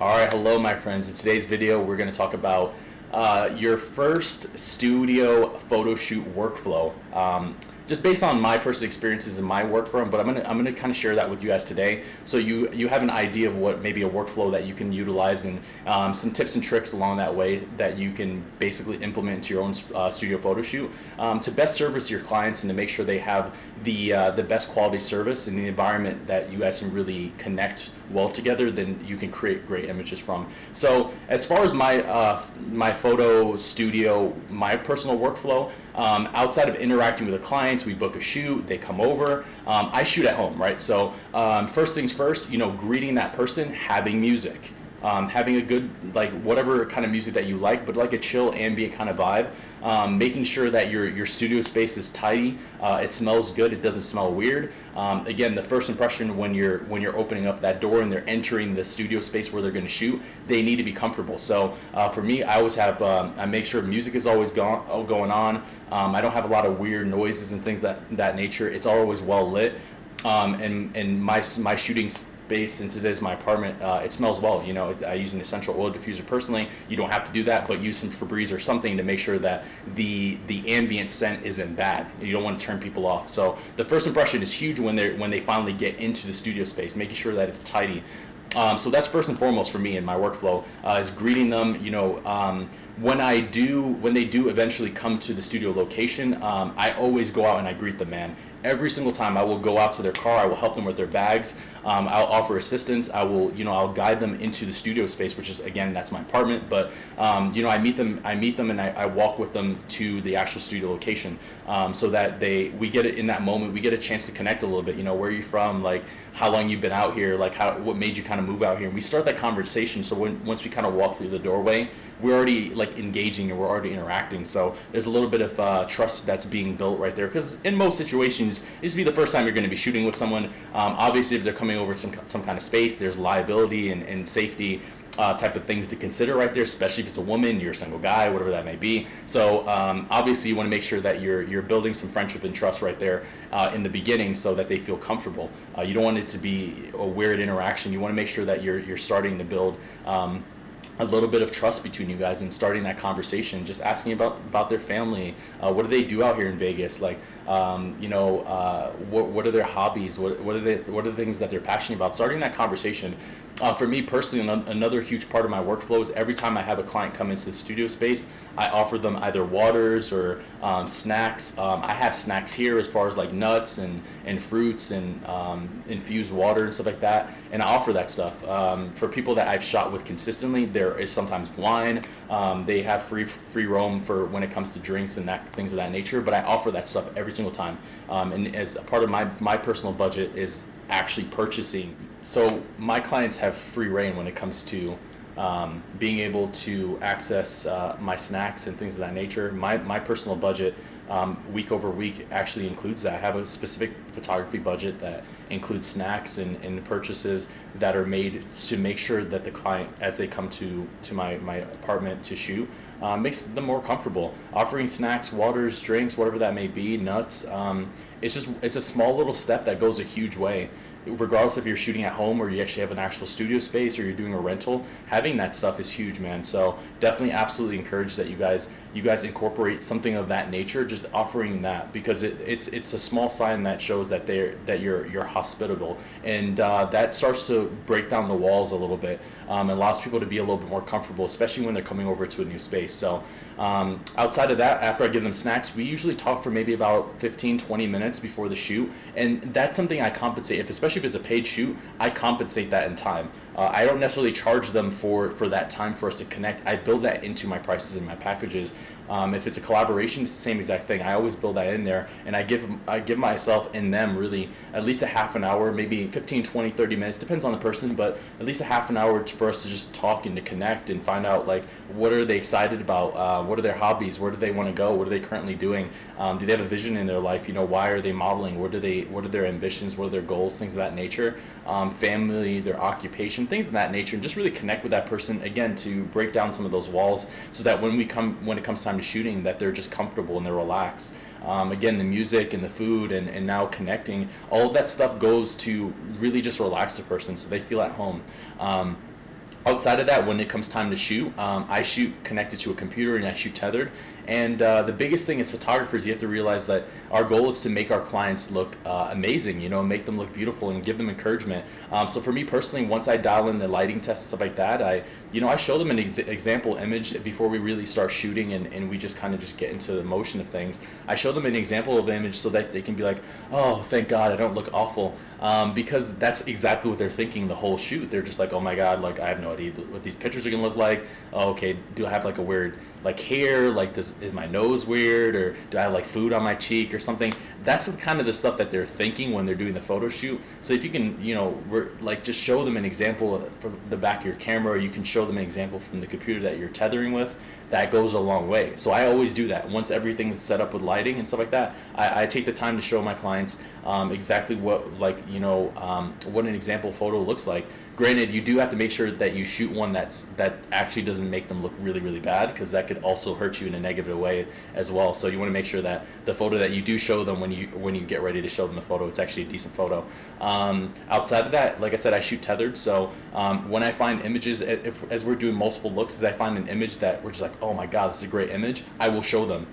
All right, hello, my friends. In today's video, we're going to talk about your first studio photo shoot workflow. Just based on my personal experiences in my work firm, but I'm gonna kind of share that with you guys today, so you have an idea of what maybe a workflow that you can utilize, and some tips and tricks along that way that you can basically implement into your own studio photo shoot to best service your clients and to make sure they have the best quality service in the environment that you guys can really connect well together. Then you can create great images from. So as far as my photo studio, my personal workflow, outside of interacting with the clients, we book a shoot, they come over. I shoot at home, right? So first things first, greeting that person, having music. Having a good, like, whatever kind of music that you like, but like a chill ambient kind of vibe. Making sure that your studio space is tidy, it smells good, it doesn't smell weird. Again, the first impression when you're opening up that door and they're entering the studio space where they're going to shoot, they need to be comfortable. So for me, I always have I make sure music is always going on. I don't have a lot of weird noises and things that nature. It's always well lit. And my shooting space, since it is my apartment, it smells well. I use an essential oil diffuser personally. You don't have to do that, but use some Febreze or something to make sure that the ambient scent isn't bad. You don't want to turn people off. So the first impression is huge when they finally get into the studio space, making sure that it's tidy. So that's first and foremost for me in my workflow, is greeting them. When they do eventually come to the studio location, I always go out and I greet them, man. Every single time I will go out to their car, I will help them with their bags. I'll offer assistance. I'll guide them into the studio space, which is, again, that's my apartment. But I meet them and I walk with them to the actual studio location, so that we get it in that moment. We get a chance to connect a little bit. Where are you from? Like, how long you've been out here? Like, what made you kind of move out here? And we start that conversation. So once we kind of walk through the doorway, we're already like engaging and we're already interacting. So there's a little bit of trust that's being built right there. Because in most situations, this will be the first time you're going to be shooting with someone. Obviously, if they're coming over some kind of space, there's liability and safety type of things to consider right there, especially if it's a woman, you're a single guy, whatever that may be. So obviously, you want to make sure that you're building some friendship and trust right there in the beginning, so that they feel comfortable. You don't want it to be a weird interaction. You want to make sure that you're starting to build a little bit of trust between you guys and starting that conversation, just asking about their family. What do they do out here in Vegas? Like, what are their hobbies? What are the things that they're passionate about? Starting that conversation. For me personally, another huge part of my workflow is every time I have a client come into the studio space, I offer them either waters or snacks. I have snacks here as far as like nuts and fruits and infused water and stuff like that, and I offer that stuff. For people that I've shot with consistently, there is sometimes wine. They have free roam for when it comes to drinks and things of that nature, but I offer that stuff every single time. And as a part of my personal budget is actually purchasing. So my clients have free reign when it comes to being able to access my snacks and things of that nature. My personal budget, week over week, actually includes that. I have a specific photography budget that includes snacks and purchases that are made to make sure that the client, as they come to my apartment to shoot, makes them more comfortable. Offering snacks, waters, drinks, whatever that may be, nuts. It's a small little step that goes a huge way. Regardless if you're shooting at home or you actually have an actual studio space or you're doing a rental, having that stuff is huge, man. So definitely, absolutely encourage that you guys incorporate something of that nature. Just offering that, because it's a small sign that shows that you're hospitable, and that starts to break down the walls a little bit, and allows people to be a little bit more comfortable, especially when they're coming over to a new space. So outside of that, after I give them snacks, we usually talk for maybe about 15-20 minutes before the shoot, and that's something I compensate, especially if it's a paid shoot, I compensate that in time. I don't necessarily charge them for that time for us to connect. I build that into my prices and my packages. If it's a collaboration, it's the same exact thing. I always build that in there, and I give myself and them really at least a half an hour, maybe 15, 20, 30 minutes, depends on the person, but at least a half an hour for us to just talk and to connect and find out, like, what are they excited about? What are their hobbies? Where do they want to go? What are they currently doing? Do they have a vision in their life? Why are they modeling? What are their ambitions? What are their goals? Things of that nature. Family, their occupation, things of that nature, and just really connect with that person, again, to break down some of those walls, so that when it comes time to shooting, that they're just comfortable and they're relaxed. Again, the music and the food and now connecting, all of that stuff goes to really just relax the person so they feel at home. Outside of that, when it comes time to shoot, I shoot connected to a computer and I shoot tethered. And the biggest thing is photographers, you have to realize that our goal is to make our clients look amazing, make them look beautiful and give them encouragement. So for me personally, once I dial in the lighting test and stuff like that, I show them an example image before we really start shooting, and we just kind of just get into the motion of things. I show them an example of image so that they can be like, oh, thank God I don't look awful. Because that's exactly what they're thinking the whole shoot. They're just like, oh my God, like I have no idea what these pictures are gonna look like. Oh, okay, do I have like a weird like hair? Like, is my nose weird, or do I have like food on my cheek or something? That's kind of the stuff that they're thinking when they're doing the photo shoot. So if you can, like just show them an example from the back of your camera, or you can show them an example from the computer that you're tethering with, that goes a long way. So I always do that. Once everything's set up with lighting and stuff like that, I take the time to show my clients exactly what what an example photo looks like. Granted, you do have to make sure that you shoot one that actually doesn't make them look really, really bad, because that could also hurt you in a negative way as well. So you want to make sure that the photo that you do show them when you get ready to show them the photo, it's actually a decent photo. Outside of that, like I said, I shoot tethered. So when I find images, as we're doing multiple looks, as I find an image that we're just like, oh my God, this is a great image, I will show them.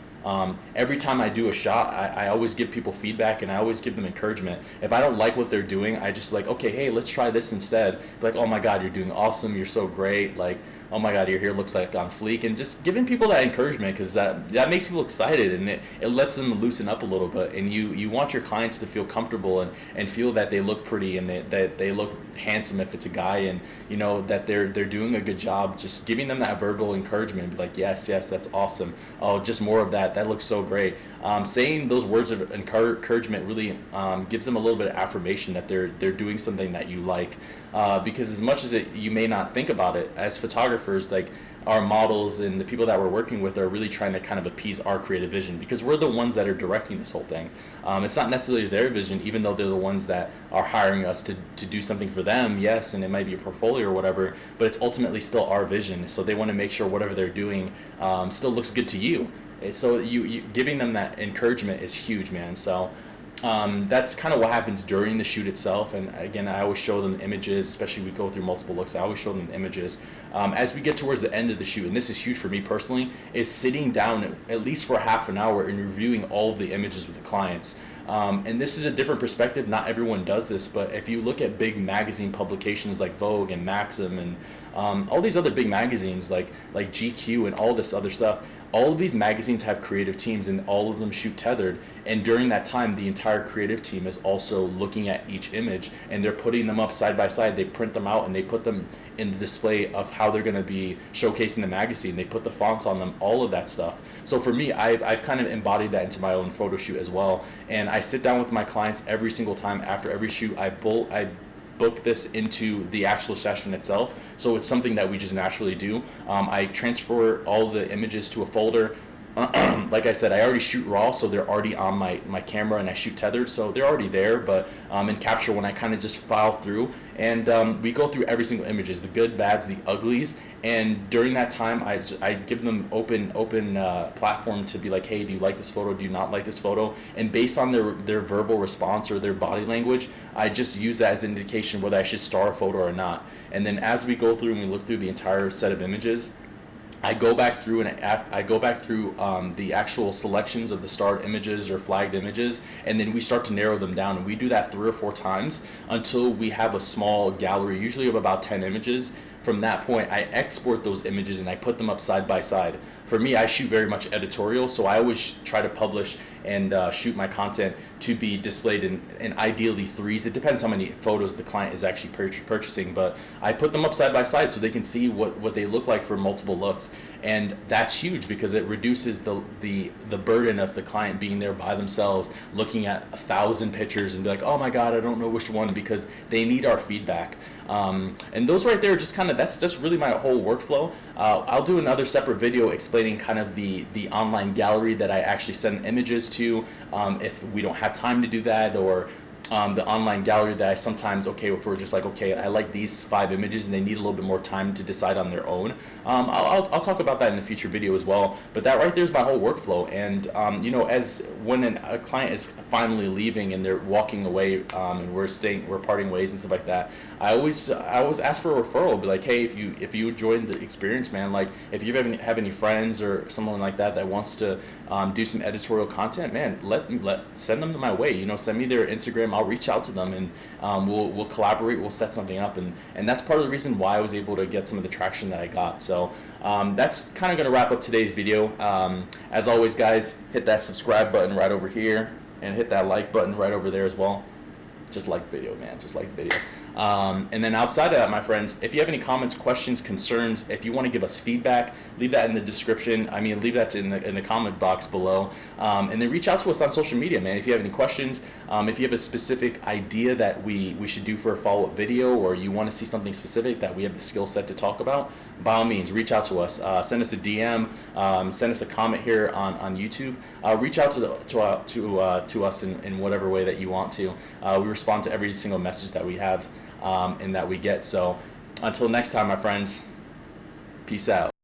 Every time I do a shot, I always give people feedback, and I always give them encouragement. If I don't like what they're doing, I just like, okay, hey, let's try this instead. Like, oh my God, you're doing awesome, you're so great, like, oh my God, your hair looks like on fleek, and just giving people that encouragement, because that makes people excited, and it lets them loosen up a little bit. And you want your clients to feel comfortable and feel that they look pretty, and that they look handsome if it's a guy, and that they're doing a good job. Just giving them that verbal encouragement, be like, yes, that's awesome, oh, just more of that looks so great. Saying those words of encouragement really gives them a little bit of affirmation that they're doing something that you like, because as much as you may not think about it, as photographers, like our models and the people that we're working with are really trying to kind of appease our creative vision, because we're the ones that are directing this whole thing. It's not necessarily their vision, even though they're the ones that are hiring us to do something for them, yes, and it might be a portfolio or whatever, but it's ultimately still our vision. So they want to make sure whatever they're doing still looks good to you. So you giving them that encouragement is huge, man. So that's kind of what happens during the shoot itself. And again, I always show them the images, especially we go through multiple looks. I always show them the images. As we get towards the end of the shoot, and this is huge for me personally, is sitting down at least for half an hour and reviewing all of the images with the clients. And this is a different perspective. Not everyone does this, but if you look at big magazine publications like Vogue and Maxim and all these other big magazines like GQ and all this other stuff, all of these magazines have creative teams, and all of them shoot tethered. And during that time, the entire creative team is also looking at each image, and they're putting them up side by side. They print them out and they put them in the display of how they're going to be showcasing the magazine. They put the fonts on them, all of that stuff. So for me, I've kind of embodied that into my own photo shoot as well. And I sit down with my clients every single time after every shoot. I book this into the actual session itself, so it's something that we just naturally do. I transfer all the images to a folder. Like I said, I already shoot raw, so they're already on my camera, and I shoot tethered, so they're already there. But in Capture One, I kind of just file through, and we go through every single images, the good, bads, the uglies. And during that time, I give them open platform to be like, hey, do you like this photo? Do you not like this photo? And based on their verbal response or their body language, I just use that as an indication whether I should star a photo or not. And then as we go through and we look through the entire set of images, I go back through the actual selections of the starred images or flagged images, and then we start to narrow them down. And we do that 3 or 4 times until we have a small gallery, usually of about 10 images. From that point, I export those images and I put them up side by side. For me, I shoot very much editorial, so I always try to publish and shoot my content to be displayed in ideally 3s. It depends how many photos the client is actually purchasing, but I put them up side by side so they can see what they look like for multiple looks. And that's huge because it reduces the burden of the client being there by themselves, looking at 1,000 pictures and be like, oh my God, I don't know which one, because they need our feedback. And those right there, just kind of, that's really my whole workflow. I'll do another separate video explaining kind of the online gallery that I actually send images to, if we don't have time to do that, or the online gallery that I sometimes, okay, if we're just like, okay, I like these 5 images and they need a little bit more time to decide on their own. I'll talk about that in a future video as well. But that right there is my whole workflow. And, as when a client is finally leaving and they're walking away, and we're parting ways and stuff like that, I always ask for a referral. Be like, hey, if you enjoyed the experience, man, like if you have any friends or someone like that wants to do some editorial content, man, send them my way. Send me their Instagram. I'll reach out to them and we'll collaborate. We'll set something up, and that's part of the reason why I was able to get some of the traction that I got. So that's kind of going to wrap up today's video. As always, guys, hit that subscribe button right over here and hit that like button right over there as well. Just like the video, man. Just like the video. And then outside of that, my friends, if you have any comments, questions, concerns, if you want to give us feedback, leave that in the description. Leave that in the comment box below. And then reach out to us on social media, man. If you have any questions, if you have a specific idea that we should do for a follow-up video, or you want to see something specific that we have the skill set to talk about, by all means, reach out to us. Send us a DM, send us a comment here on YouTube. Reach out to us in whatever way that you want to. We respond to every single message that we have and that we get. So until next time, my friends, peace out.